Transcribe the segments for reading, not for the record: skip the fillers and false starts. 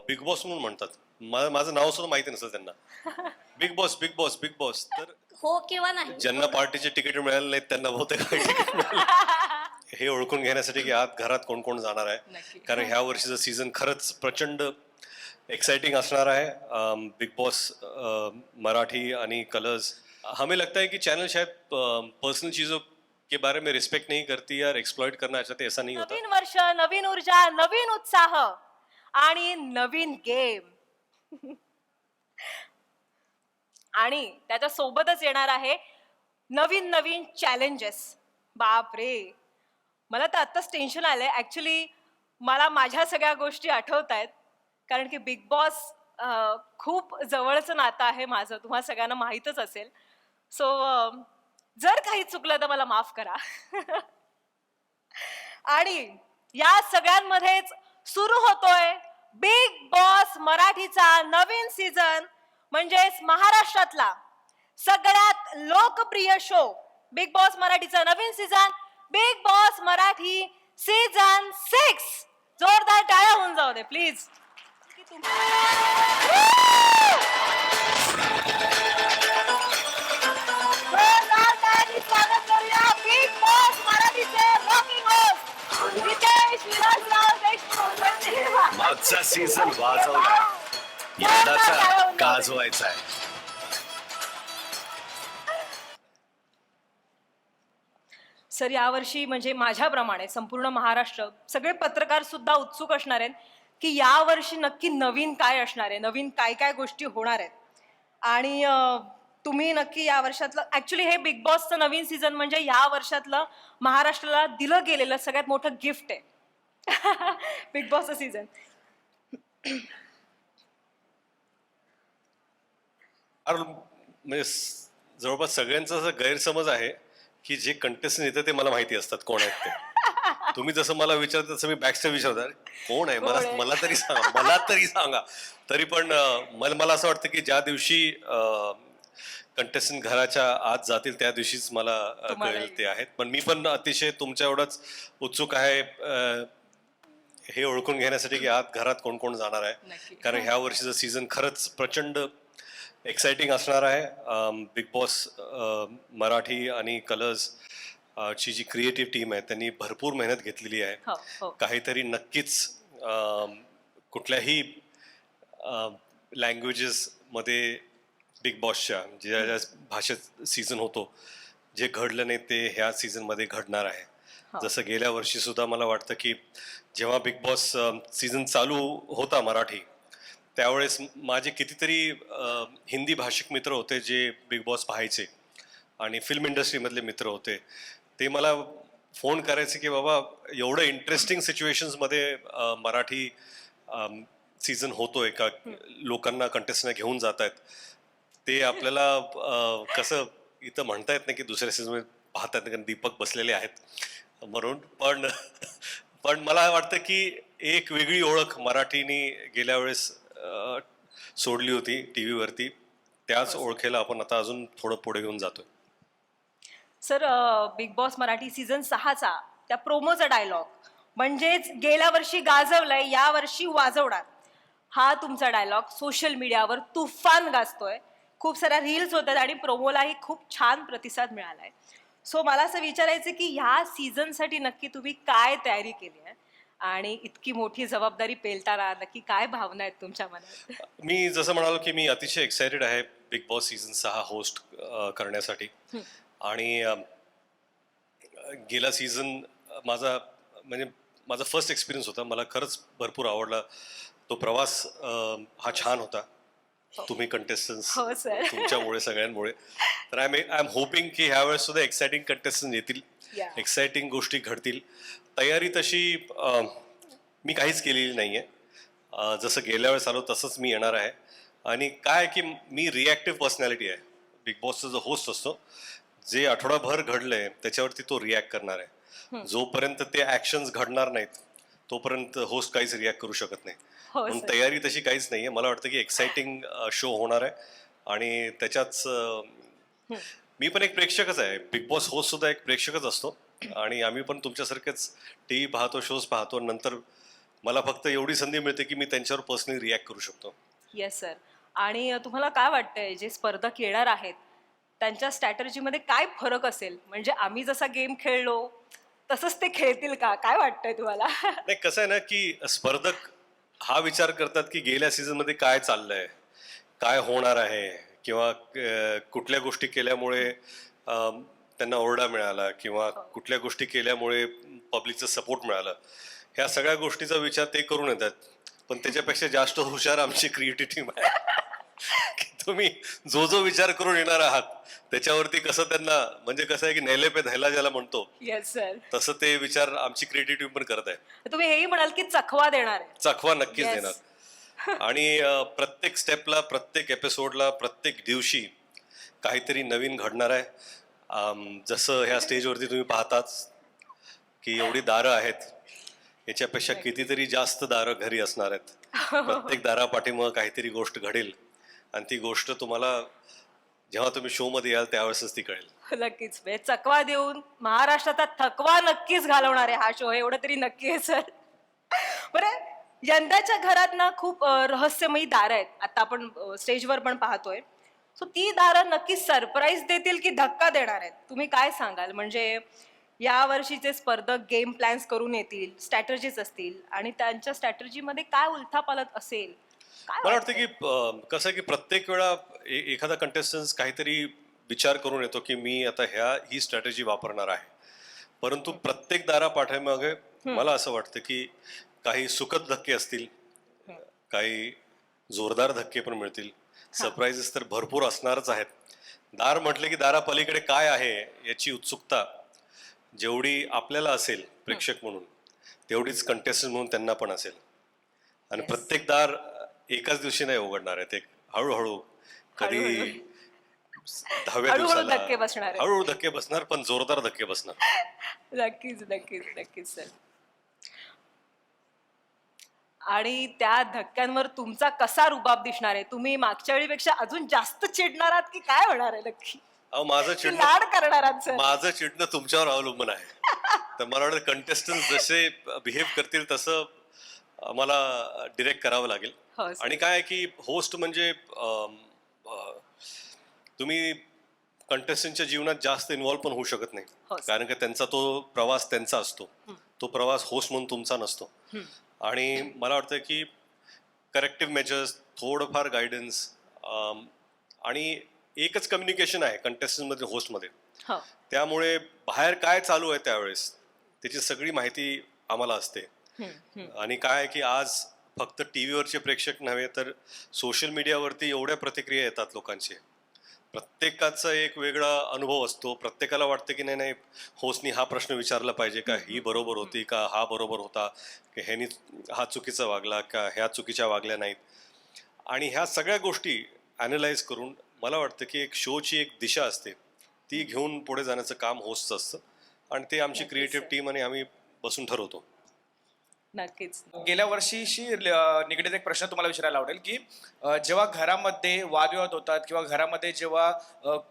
Big boss म्हणून म्हणतात. माझं नाव सुद्धा माहिती नसतं त्यांना. Big boss big boss big boss. तर हो किंवा नाही. ज्यांना पार्टीचे तिकीट मिळाले नाहीत त्यांना बहुतेक तिकीट मिळालं. हे ओळखून घेण्यासाठी की आत घरात कोण कोण जाणार आहे, नक्की. कारण ह्या वर्षीचं सीझन खरंच प्रचंड एक्साइटिंग असणार आहे. बिग बॉस मराठी आणि कलर्स, हमें लगता है कि चैनल शायद पर्सनल चीज़ों के बारे में रिस्पेक्ट नहीं करती या एक्सप्लॉइट करना चाहते, ऐसा नहीं होता. नवीन वर्ष, नवीन ऊर्जा, नवीन उत्साह आणि नवीन गेम आणि त्याच्या सोबतच येणार आहे नवीन नवीन चॅलेंजेस. बाप रे, मला तर आत्ताच टेन्शन आलंय. ऍक्च्युली मला माझ्या सगळ्या गोष्टी आठवत आहेत, कारण की बिग बॉस खूप जवळचं नातं आहे माझं, तुम्हा सगळ्यांना माहीतच असेल. सो जर काही चुकलं तर मला माफ करा. आणि या सगळ्यांमध्येच सुरू होतोय बिग बॉस मराठीचा नवीन सीझन, म्हणजेच महाराष्ट्रातला सगळ्यात लोकप्रिय शो बिग बॉस मराठीचा नवीन season, Bigg Boss Marathi season 6. जोरदार टाळ्या होऊन जाऊ दे प्लीज. जोरदार टाळ्यांनी स्वागत करूया बिग बॉस मराठीचे रॉकिंग होस्ट रितेश विलासराव देशमुख. मागचा सीझन वाजवला, यंदाचा गाजवायचा आहे. सर, यावर्षी म्हणजे माझ्याप्रमाणे संपूर्ण महाराष्ट्र, सगळे पत्रकार सुद्धा उत्सुक असणार आहेत की यावर्षी नक्की नवीन काय असणार आहे, नवीन काय काय गोष्टी होणार आहेत. आणि तुम्ही नक्की या वर्षातलं, ऍक्च्युली हे बिग बॉसचं नवीन सीझन म्हणजे या वर्षातलं महाराष्ट्राला दिलं गेलेलं सगळ्यात मोठं गिफ्ट आहे. बिग बॉसचं सीझन. म्हणजे जवळपास सगळ्यांचा असा गैरसमज आहे की जे कंटेस्टंट येतं ते मला माहिती असतात कोण आहेत ते. तुम्ही जसं मला विचारता तसं मी बॅकस्टेज विचारतात कोण आहे, मला मला तरी सांगा, मला तरी सांगा. तरी पण मला असं वाटतं की ज्या दिवशी कंटेस्टंट घराच्या आत जातील त्या दिवशीच मला कळेल ते आहेत. पण मी पण अतिशय तुमच्या एवढंच उत्सुक आहे हे ओळखून घेण्यासाठी की आत घरात कोण कोण जाणार आहे, कारण ह्या वर्षीचं सीझन खरंच प्रचंड एक्साइटिंग असणार आहे. बिग बॉस मराठी आणि कलर्स ची जी क्रिएटिव्ह टीम आहे त्यांनी भरपूर मेहनत घेतलेली आहे. काहीतरी नक्कीच कुठल्याही लँग्वेजेसमध्ये बिग बॉसच्या ज्या ज्या भाषेत सीझन होतो, जे घडलं नाही ते ह्या सीझनमध्ये घडणार आहे. जसं गेल्या वर्षी सुद्धा मला वाटतं की जेव्हा बिग बॉस सीझन चालू होता मराठी, त्यावेळेस माझे कितीतरी हिंदी भाषिक मित्र होते जे बिग बॉस पाहायचे आणि फिल्म इंडस्ट्रीमधले मित्र होते. ते मला फोन करायचे की बाबा एवढं इंटरेस्टिंग सिच्युएशन्समध्ये मराठी सीझन होतोय का, लोकांना कंटेस्टंट घेऊन जात आहेत. ते आपल्याला कसं इथं म्हणता येत नाही की दुसऱ्या सीझनमध्ये पाहतात कारण दीपक बसलेले आहेत म्हणून. पण मला वाटतं की एक वेगळी ओळख मराठीने गेल्या वेळेस सोडली होती टीव्ही वरती, त्याच ओळखेला आपण आता अजून थोडं पुढे घेऊन जातोय. Sir, Bigg Boss Marathi season 6चा त्या प्रोमोचा डायलॉग, म्हणजेच गेल्या वर्षी गाजवलंय या वर्षी वाजवणार, हा तुमचा डायलॉग सोशल मीडियावर तुफान गाजतोय. खूप साऱ्या रील्स होतात आणि प्रोमोलाही खूप छान प्रतिसाद मिळालाय. सो मला असं विचारायचं की ह्या सीझनसाठी नक्की तुम्ही काय तयारी केली आहे आणि इतकी मोठी जबाबदारी पेलताना नक्की काय भावना आहेत तुमच्या मनात? मी जसं म्हणालो की मी अतिशय एक्सायटेड आहे बिग बॉस सीझन 6 होस्ट करण्यासाठी. आणि गेला सीझन माझा फर्स्ट एक्सपिरियन्स होता. मला खरंच भरपूर आवडला तो प्रवास. हा छान होता. तुम्ही कंटेस्टन्स, तुमच्यामुळे सगळ्यांमुळे. तर आय एम होपिंग की ह्या वेळेस सुद्धा एक्साइटिंग कंटेस्टन्स येतील, एक्साइटिंग गोष्टी घडतील. तयारी तशी मी काहीच केलेली नाहीये. जसं गेल्या वेळेस आलो तसंच मी येणार आहे. आणि काय की मी रिॲक्टिव्ह पर्सनॅलिटी आहे. बिग बॉसचा जो होस्ट असतो, जे आठवडाभर घडलंय त्याच्यावरती तो रिॲक्ट करणार आहे. जोपर्यंत ते ऍक्शन्स घडणार नाहीत तोपर्यंत होस्ट काहीच रिॲक्ट करू शकत नाही. म्हणून तयारी तशी काहीच नाहीये. मला वाटतं की एक्साइटिंग शो होणार आहे आणि त्याच्याच मी पण एक प्रेक्षकच आहे. बिग बॉस होस्ट सुद्धा एक प्रेक्षकच असतो आणि आम्ही पण तुमच्यासारखेच टीव्ही पाहतो, शोज पाहतो, नंतर मला फक्त एवढी संधी मिळते की मी त्यांच्यावर पर्सनली रिॲक्ट करू शकतो. Yes sir. आणि तुम्हाला काय वाटतंय जे स्पर्धक येणार आहेत त्यांच्या स्ट्रॅटर्जीमध्ये काय फरक असेल? म्हणजे आम्ही जसा गेम खेळलो तसंच ते खेळतील का? काय वाटतंय तुम्हाला? नाही, कसं आहे ना की स्पर्धक हा विचार करतात की गेल्या सीझन मध्ये काय चाललंय, काय होणार आहे, किंवा कुठल्या गोष्टी केल्यामुळे त्यांना ओरडा मिळाला, किंवा कुठल्या गोष्टी केल्यामुळे पब्लिकचं सपोर्ट मिळालं. ह्या सगळ्या गोष्टीचा विचार ते करून येतात. पण त्याच्यापेक्षा जास्त हुशार आमची क्रिएटिव्ह टीम आहे. की तुम्ही जो जो विचार करून येणार आहात त्याच्यावरती कसं त्यांना, म्हणजे कसं आहे की नेले पे धैला ज्याला म्हणतो, येस सर. तसं ते विचार आमची क्रिएटिव्ह टीम पण करत आहे. तुम्ही हेही म्हणाल की चकवा देणार आहे. चकवा नक्कीच Yes. देणार. आणि प्रत्येक स्टेपला, प्रत्येक एपिसोडला, प्रत्येक दिवशी काहीतरी नवीन घडणार आहे. जसं ह्या स्टेजवरती तुम्ही पाहताच की एवढी दारं आहेत, याच्यापेक्षा कितीतरी जास्त दारं घरी असणार आहेत. प्रत्येक दारापाठीमुळे काहीतरी गोष्ट घडेल, आणि ती गोष्ट तुम्हाला जेव्हा तुम्ही शो मध्ये याल त्यावेळेसच ती कळेल. नक्कीच. म्हणजे चकवा देऊन महाराष्ट्राचा थकवा नक्कीच घालवणार आहे हा शो, एवढं तरी नक्की आहे सर. बरं, यंदाच्या घरात ना खूप रहस्यमयी दारं आहेत. आता आपण स्टेजवर पण पाहतोय. सो ती दारं नक्की सरप्राईज देतील की धक्का देणार आहेत? तुम्ही काय सांगाल? म्हणजे या वर्षीचे स्पर्धक गेम प्लॅन्स करून येतील, स्ट्रॅटर्जीज असतील, आणि त्यांच्या स्ट्रॅटर्जीमध्ये काय उलथापालथ असेल? काय मला वाटतं वाटतंय? की कसं आहे की प्रत्येक वेळा एखादा कंटेस्टन्स काहीतरी विचार करून येतो की मी आता ही स्ट्रॅटेजी वापरणार आहे. परंतु प्रत्येक दारापाठीमागे मला असं वाटतं की काही सुखद धक्के असतील, काही जोरदार धक्के पण मिळतील. सरप्राईजेस तर भरपूर असणारच आहेत. दार म्हटले की दारापलीकडे काय आहे याची उत्सुकता जेवढी आपल्याला असेल प्रेक्षक म्हणून, तेवढीच कंटेस्टंट म्हणून त्यांना पण असेल. आणि Yes. प्रत्येक दार एकाच दिवशी नाही उघडणार आहे. ते हळूहळू, कधी हळूहळू. 10व्या हळूहळू दिवसाला धक्के बसणार आहेत. हळूहळू धक्के बसणार, पण जोरदार धक्के बसणार. नक्कीच, नक्कीच, नक्कीच सर. आणि त्या धक्क्यांवर तुमचा कसा रुबाब दिसणार आहे? तुम्ही मागच्या वेळीपेक्षा अजून जास्त चिडणार आहात की काय होणार आहे नक्की? अहो, माझं की चिडणं लाड करणार आहात सर? माझं चिडणं तुमच्यावर अवलंबून आहे. तर मला वाटतं कंटेस्टंट जसे बिहेव करतील तसं मला डिरेक्ट करावं लागेल. हो सर. आणि काय आहे की होस्ट म्हणजे तुम्ही कंटेस्टंटच्या जीवनात जास्त इन्व्हॉल्व पण होऊ शकत नाही, हो सर. कारण की त्यांचा तो प्रवास त्यांचा असतो. तो प्रवास होस्ट म्हणून तुमचा नसतो. आणि मला वाटतं की करेक्टिव्ह मेजर्स, थोडंफार गायडन्स, आणि एकच कम्युनिकेशन आहे कंटेस्टंटमध्ये, होस्टमध्ये. हो. त्यामुळे बाहेर काय चालू आहे त्यावेळेस त्याची सगळी माहिती आम्हाला असते. आणि काय आहे की आज फक्त टीव्हीवरचे प्रेक्षक नव्हे तर सोशल मीडियावरती एवढ्या प्रतिक्रिया येतात लोकांचे. प्रत्येकाचा एक वेगळा अनुभव असतो. प्रत्येकाला वाटतं की नाही नाही, होस्टनी हा प्रश्न विचारला पाहिजे का, ही बरोबर होती का, हा बरोबर होता की ह्यानी, हा चुकीचा वागला का, ह्या चुकीच्या वागल्या नाहीत. आणि ह्या सगळ्या गोष्टी ॲनलाइज करून मला वाटतं की एक शोची एक दिशा असते, ती घेऊन पुढे जाण्याचं काम होस्टचं असतं. आणि ते आमची नक्कीच क्रिएटिव्ह सर. टीम आणि आम्ही बसून ठरवतो. नक्कीच. गेल्या वर्षीशी निगडीत एक प्रश्न तुम्हाला विचारायला आवडेल की जेव्हा घरामध्ये वादविवाद होतात किंवा घरामध्ये जेव्हा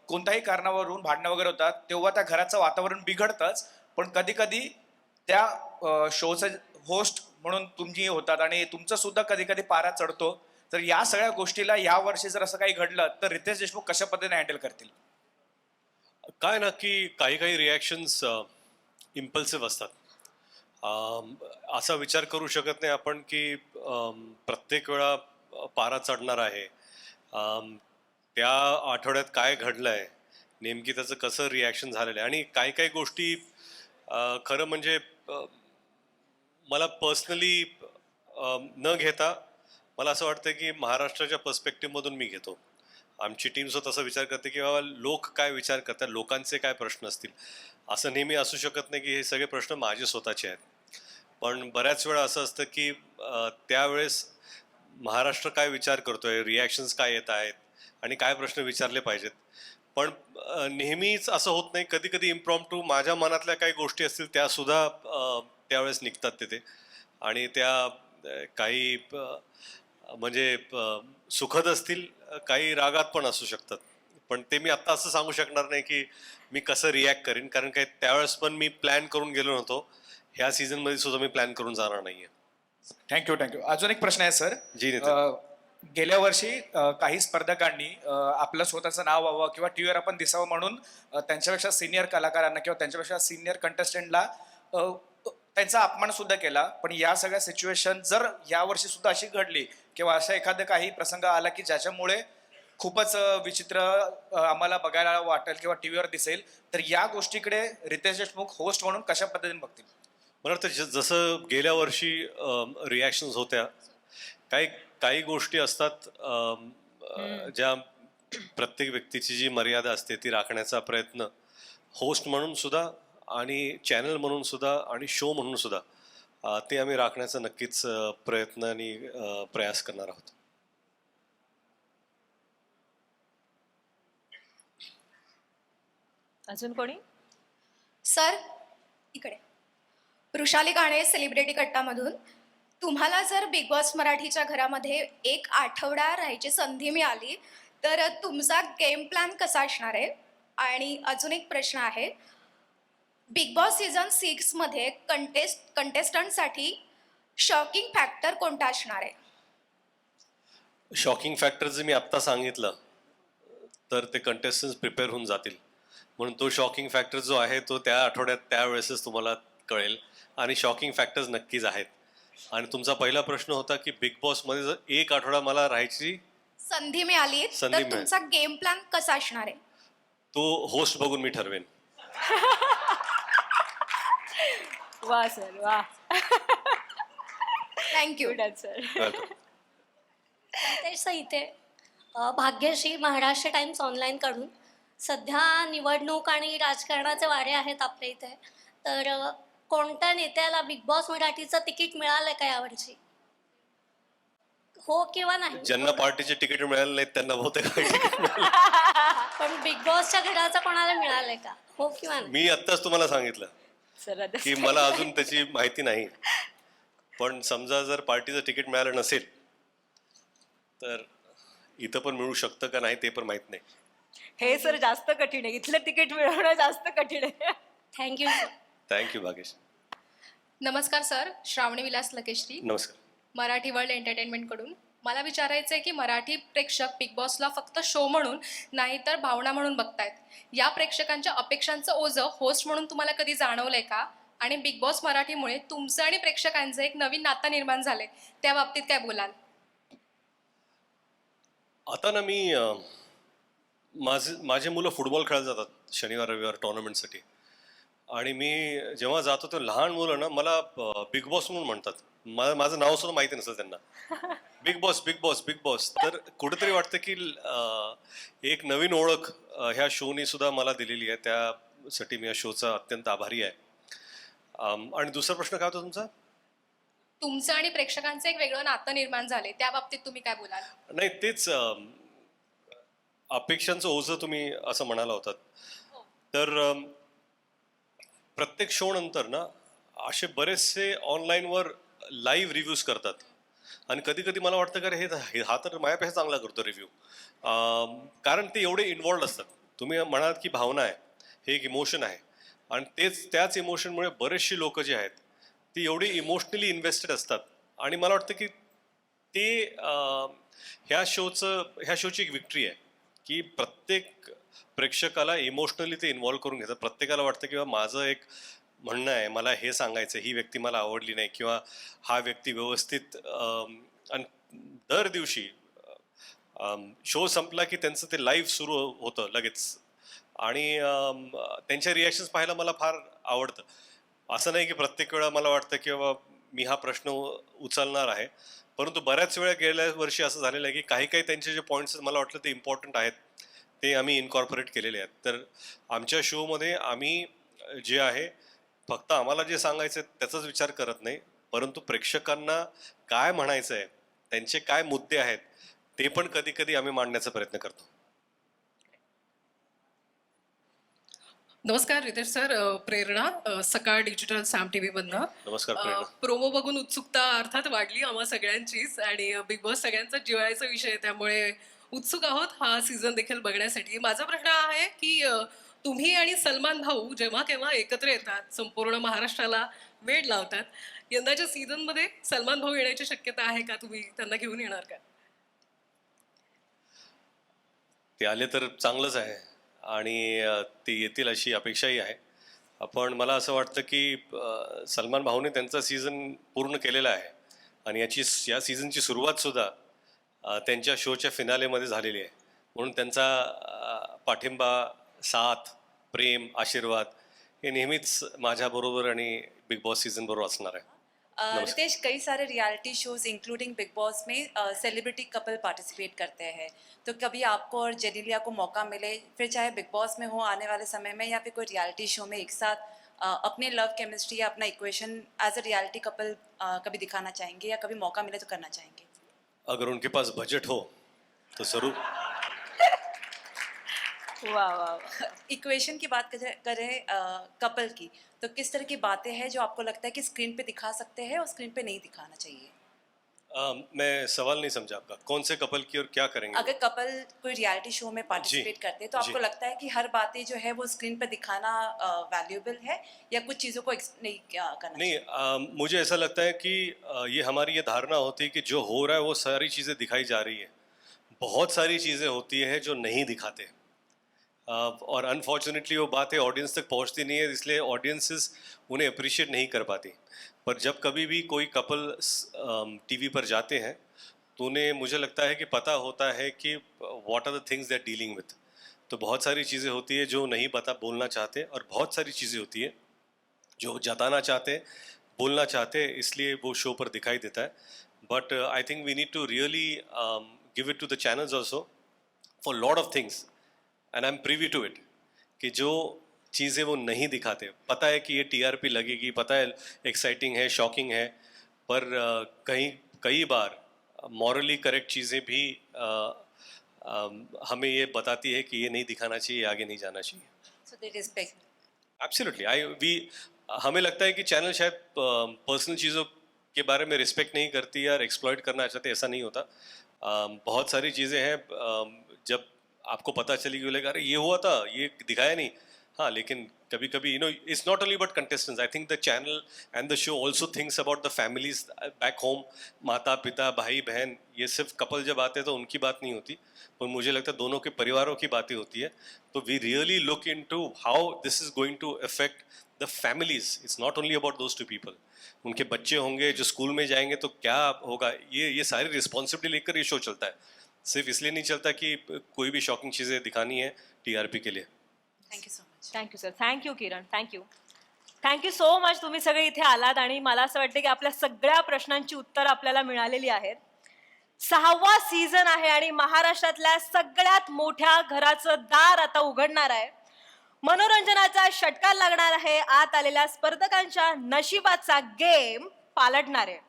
कोणत्याही कारणावरून भांडणं वगैरे होतात तेव्हा त्या घराचं वातावरण बिघडतंच, पण कधी कधी त्या शोचं होस्ट म्हणून तुम्ही होतात आणि तुमचं सुद्धा कधी कधी पारा चढतो. तर या सगळ्या गोष्टीला या वर्षी जर असं काही घडलं तर रितेश देशमुख कशा पद्धतीने हँडल करतील? काय ना की काही काही रिॲक्शन्स इम्पल्सिव्ह असतात. असा विचार करू शकत नाही आपण की प्रत्येक वेळा पारा चढणार आहे. त्या आठवड्यात काय घडलंय, नेमकी त्याचं कसं रिॲक्शन झालेलं आहे. आणि काही काही गोष्टी खरं म्हणजे मला पर्सनली न घेता मला असं वाटतं की महाराष्ट्राच्या पर्स्पेक्टिव्हमधून मी घेतो. आमची टीम सुद्धा तसा विचार करते की बाबा लोक काय विचार करतात, लोकांचे काय प्रश्न असतील. असं नेहमी असू शकत नाही की हे सगळे प्रश्न माझे स्वतःचे आहेत. पण बऱ्याच वेळा असं असतं की त्यावेळेस महाराष्ट्र काय विचार करतोय, रिॲक्शन्स काय येत आहेत आणि काय प्रश्न विचारले पाहिजेत. पण नेहमीच असं होत नाही. कधी कधी इम्प्रॉम्प्टू माझ्या मनातल्या काही गोष्टी असतील त्या सुद्धा त्यावेळेस निघतात तिथे. आणि त्या काही म्हणजे सुखद असतील, काही रागात पण असू शकतात. पण ते मी आत्ता असं सांगू शकणार नाही की मी कसं रिॲक्ट करीन, कारण काय त्यावेळेस पण मी प्लॅन करून गेलो नव्हतो. ह्या सीझनमध्ये सुद्धा मी प्लॅन करून जाणार नाहीये. Thank you thank you. अजून एक प्रश्न आहे सर. जी, नितीन. गेल्या वर्षी काही स्पर्धकांनी आपलं स्वतःचं नाव व्हावं किंवा टीव्हीवर आपण दिसावं म्हणून त्यांच्यापेक्षा सिनियर कलाकारांना किंवा त्यांच्यापेक्षा सिनियर कंटेस्टंटला त्यांचा अपमान सुद्धा केला. पण या सगळ्या सिच्युएशन जर या वर्षी सुद्धा अशी घडली किंवा अशा एखादं काही प्रसंग आला की ज्याच्यामुळे खूपच विचित्र आम्हाला बघायला वाटेल किंवा टीव्हीवर दिसेल, तर या गोष्टीकडे रितेश देशमुख होस्ट म्हणून कशा पद्धतीने बघतील? मला वाटतं जसं गेल्या वर्षी रिॲक्शन्स होत्या, काही काही गोष्टी असतात ज्या प्रत्येक व्यक्तीची जी मर्यादा असते ती राखण्याचा प्रयत्न होस्ट म्हणून सुद्धा आणि चॅनल म्हणून सुद्धा आणि शो म्हणून सुद्धा ते आम्ही राखण्याचा नक्कीच प्रयत्न आणि प्रयास करणार आहोत. अजून कोणी? सर इकडे वृषाली काणे सेलिब्रिटी कट्टामधून. तुम्हाला जर बिग बॉस मराठीच्या घरामध्ये एक आठवडा राहायची संधी मिळाली तर तुमचा गेम प्लॅन कसा असणार आहे? आणि अजून एक प्रश्न आहे, बिग बॉस सीझन 6 मध्ये कंटेस्टंटसाठी शॉकिंग फॅक्टर कोणता असणार आहे? शॉकिंग फॅक्टर जर मी आत्ता सांगितलं तर ते कंटेस्टन्स प्रिपेअर होऊन जातील, म्हणून तो शॉकिंग फॅक्टर जो आहे तो त्या आठवड्यात त्यावेळेसच तुम्हाला कळेल. आणि शॉकिंग फॅक्टर्स नक्कीच आहेत. आणि तुमचा पहिला प्रश्न होता की बिग बॉसमध्ये जर एक आठवडा मला राहायची संधी मिळाली संधी तर मिळेल. तुमचा गेम प्लॅन कसा असणार आहे? तो होस्ट बघून मी ठरवेन. वा सर वा. थँक्यू. Good answer. Welcome. तेच इथे भाग्यश्री महाराष्ट्र टाइम्स ऑनलाईन कडून. सध्या निवडणूक आणि राजकारणाचे वारे आहेत आपल्या इथे, तर कोणत्या नेत्याला बिग बॉस मराठीचं तिकीट मिळालंय का यावर्षी? हो किंवा नाही? ज्यांना पार्टीचे तिकीट मिळाले नाहीत त्यांना बहुतेक तिकीट मिळालं. पण बिग बॉसच्या घराचं कोणाला मिळालंय का? हो किंवा नाही? मी आत्ताच तुम्हाला सांगितलं सर आता की मला अजून त्याची माहिती नाही. पण समजा जर पार्टीचं तिकीट मिळालं नसेल तर इथं पण मिळू शकतं का नाही ते पण माहित नाही. हे सर जास्त कठीण आहे. इथलं तिकीट मिळवणं जास्त कठीण आहे. थँक्यू. थँक्यू भाग्यश. नमस्कार सर, श्रावणी विलास लकेश्री, नमस्कार. मराठी वर्ल्ड एंटरटेनमेंटकडून. मला विचारायचं आहे की मराठी प्रेक्षक बिग बॉसला फक्त शो म्हणून नाही तर भावना म्हणून बघतायत. या प्रेक्षकांच्या अपेक्षांचं ओझं होस्ट म्हणून तुम्हाला कधी जाणवलंय का? आणि बिग बॉस मराठीमुळे तुमचं आणि प्रेक्षकांचं एक नवीन नातं निर्माण झालंय, त्या बाबतीत काय बोलाल? आता ना मी माझे मुलं फुटबॉल खेळायला जातात शनिवार रविवार टुर्नामेंटसाठी. आणि मी जेव्हा जातो तर लहान मुलं ना मला बिग बॉस म्हणून म्हणतात. माझं नाव सुद्धा माहिती नसतं त्यांना. Big boss big boss big boss. तर कुठेतरी वाटतं की एक नवीन ओळख ह्या शोनी सुद्धा मला दिलेली आहे. त्यासाठी मी या शोचा अत्यंत आभारी आहे. आणि दुसरा प्रश्न काय होता तुमचा? तुमचं आणि प्रेक्षकांचं एक वेगळं नातं निर्माण झालंय, त्या बाबतीत तुम्ही काय बोलाल? नाही तेच अपेक्षांचं ओझं तुम्ही असं म्हणाला होतात. तर प्रत्येक शो नंतर ना असे बरेचसे ऑनलाईनवर लाईव्ह रिव्ह्यूज करतात. आणि कधी कधी मला वाटतं का रे हा तर माझ्यापेक्षा चांगला करतो रिव्ह्यू. कारण ते एवढे इन्वॉल्ड असतात. तुम्ही म्हणाल की भावना आहे, हे एक इमोशन आहे. आणि त्याच इमोशनमुळे बरेचशी लोक जे आहेत ती एवढी इमोशनली इन्व्हेस्टेड असतात. आणि मला वाटतं की ते ह्या शोची एक विक्ट्री आहे की प्रत्येक प्रेक्षकाला इमोशनली ते इन्व्हॉल्व करून घेतात. प्रत्येकाला वाटतं किंवा माझं एक म्हणणं आहे, मला हे सांगायचं, ही व्यक्ती मला आवडली नाही किंवा हा व्यक्ती व्यवस्थित. आणि दर दिवशी शो संपला की त्यांचं ते लाईव्ह सुरू होतं लगेच. आणि त्यांच्या रिॲक्शन्स पाहायला मला फार आवडतं. असं नाही की प्रत्येक वेळा मला वाटतं की बाबा मी हा प्रश्न उचलणार आहे, परंतु बऱ्याच वेळा गेल्या वर्षी असं झालेलं आहे की काही त्यांचे जे पॉईंट्स मला वाटलं ते इम्पॉर्टंट आहेत ते आम्ही इनकॉर्पोरेट केलेले आहेत. तर आमच्या शोमध्ये आम्ही जे आहे फक्त आम्हाला जे सांगायचं आहे त्याचाच विचार करत नाही, परंतु प्रेक्षकांना काय म्हणायचं आहे, त्यांचे काय मुद्दे आहेत ते पण कधी कधी आम्ही मांडण्याचा प्रयत्न करतो. नमस्कार रितेश सर, प्रेरणा सकाळ डिजिटल सॅम टीव्ही मधनं. नमस्कार प्रेरणा. प्रोमो बघून उत्सुकता अर्थात वाढली आम्हा सगळ्यांचीच, आणि बिग बॉस सगळ्यांचा जिव्हाळ्याचा विषय आहे, त्यामुळे उत्सुक आहोत हा सीझन देखील बघण्यासाठी. माझा प्रश्न आहे की तुम्ही आणि सलमान भाऊ जेव्हा केव्हा एकत्र येतात, संपूर्ण महाराष्ट्राला वेड लावतात, यंदाच्या सीझनमध्ये सलमान भाऊ येण्याची शक्यता आहे का? तुम्ही त्यांना घेऊन येणार का? ते आले तर चांगलंच आहे आणि ते येतील अशी अपेक्षाही आहे. पण मला असं वाटतं की सलमान भाऊने त्यांचा सीझन पूर्ण केलेला आहे आणि या सीझनची सुरुवातसुद्धा त्यांच्या शोच्या फिनालेमध्ये झालेली आहे. म्हणून त्यांचा पाठिंबा, साथ, प्रेम, आशीर्वाद हे नेहमीच माझ्याबरोबर आणि बिग बॉस सीझन बरोबर असणार आहे. रितेश, कई सारे reality shows including big boss में सेलिब्रिटी कपल पार्टिसिपेट करते हैं, तो कभी आपको और जेनेलिया को मौका मिले, फिर चाहे बिग बॉस में हो आने वाले समय में या फिर कोई रियलिटी शो में एक साथ अपने लव केमिस्ट्री या अपना equation as a reality couple कभी दिखाना चाहेंगे या कभी मौका मिले तो करना चाहेंगे? अगर उनके पास बजट हो तो जरूर. वा वा वा. इक्वेशन की बात करें कपल की, तो किस तरह की बातें हैं जो आपको लगता है कि स्क्रीन पे दिखा सकते हैं और स्क्रीन पे नहीं दिखाना चाहिए? मैं सवाल नहीं समझा आपका. कौन से कपल की और क्या करेंगे? अगर कपल कोई रियलिटी शो में पार्टिसिपेट करते हैं तो आपको जी. लगता है कि हर बातें जो है वो स्क्रीन पे दिखाना वैल्यूएबल है या कुछ चीज़ों को नहीं करना नहीं, चाहिए? मुझे ऐसा लगता है कि ये हमारी ये धारणा होती है कि जो हो रहा है वो सारी चीज़ें दिखाई जा रही है. बहुत सारी चीज़ें होती हैं जो नहीं दिखाते. और अनफॉर्चुनेटली वो बातें ऑडियंस तक पहुंचती नहीं है, इसलिए ऑडियंसेस उन्हें अप्रिशिएट नहीं कर पाती. पर जब कभी भी कोई कपल टीवी पर जाते हैं तो उन्हें, मुझे लगता है कि पता होता है कि what are the things they are dealing with. तो बहुत सारी चीज़ें होती है जो नहीं बोलना चाहते, और बहुत सारी चीज़ें होती है जो जताना चाहते, बोलना चाहते, इसलिए वो शो पर दिखाई देता है. But I think we need to really give it to the channels also for lot of things, and I am privy to it, कि जो चीज़ें वो नहीं दिखाते. पता है कि ये टीआरपी लगेगी, पता है एक्साइटिंग है, शॉकिंग है, पर कई बार मॉरली करेक्ट चीज़ें भी हमें ये बताती है कि ये नहीं दिखाना चाहिए, आगे नहीं जाना चाहिए. So they respect. एब्सोल्युटली. हमें लगता है कि चैनल शायद पर्सनल चीज़ों के बारे में रिस्पेक्ट नहीं करती या एक्सप्लॉइट करना चाहते, ऐसा नहीं होता. बहुत सारी चीज़ें हैं जब आपको पता चली कि लगा अरे ये हुआ था, ये दिखाया नहीं. हाँ, लेकिन कभी कभी it's not only about contestants. I think the channel and the show also thinks about the families back home, माता पिता, भाई बहन. ये सिर्फ कपल जब आते हैं तो उनकी बात नहीं होती, पर मुझे लगता है दोनों के परिवारों की बातें होती है. तो we really look into how this is going to affect the families. It's not only about those two people. उनके बच्चे होंगे जो स्कूल में जाएंगे तो क्या होगा, ये सारी रिस्पॉन्सिबिलिटी लेकर ये शो चलता है. सिर्फ इसलिए नहीं चलता कि कोई भी शॉकिंग चीज़ें दिखानी है टीआरपी के लिए. Thank you so much. Thank you sir. Thank you Kiran. Thank you so much. तुम्ही सगळे इथे आलात आणि मला असं वाटतं की आपल्या सगळ्या प्रश्नांची उत्तर आपल्याला मिळालेली आहेत. 6वा सीझन आहे आणि महाराष्ट्रातल्या सगळ्यात मोठ्या घराचं दार आता उघडणार आहे. मनोरंजनाचा षटकार लागणार आहे. आत आलेल्या स्पर्धकांच्या नशिबाचा गेम पालटणार आहे.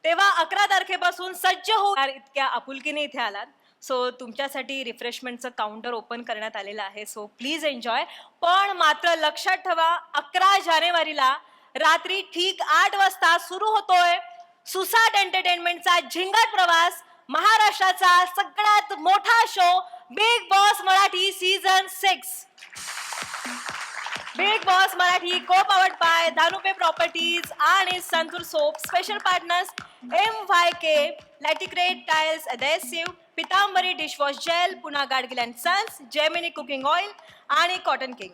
तेव्हा 11 तारखेपासून सज्ज होणार इतक्या आपुलकीने इथे आलात. सो तुमच्यासाठी रिफ्रेशमेंटचं काउंटर ओपन करण्यात आलेलं आहे. So please enjoy. पण मात्र लक्षात ठेवा, 11 जानेवारीला रात्री ठीक 8 वाजता सुरू होतोय सुसाट एंटरटेनमेंटचा झिंगाट प्रवास, महाराष्ट्राचा सगळ्यात मोठा show Bigg Boss Marathi season 6. Bigg Boss Marathi co powered by Dhanupe properties आणि Santoor soap. Special partners MYK, Laticrete tiles adhesive, Pitambari dishwash gel, पुन्हा Gadgil and sons, Gemini cooking oil आणि cotton king.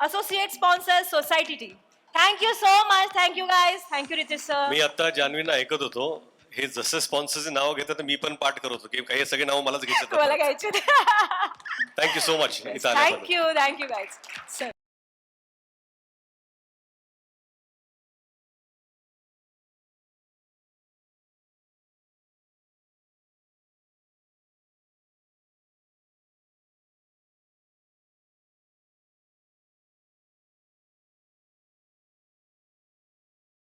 Associate sponsor Society tea. Thank you so much. Thank you guys. Thank you Riteish sir. मी आता जान्हवींना ऐकत होतो, हे जसं स्पॉन्सरचे नाव घेतात तर मी पण पाठ करत होतो की काही सगळे नाव मलाच मला घ्यायचे. घ्यायचे. थँक्यू सो मच इथं आल्याबद्दल. Thank you guys. सर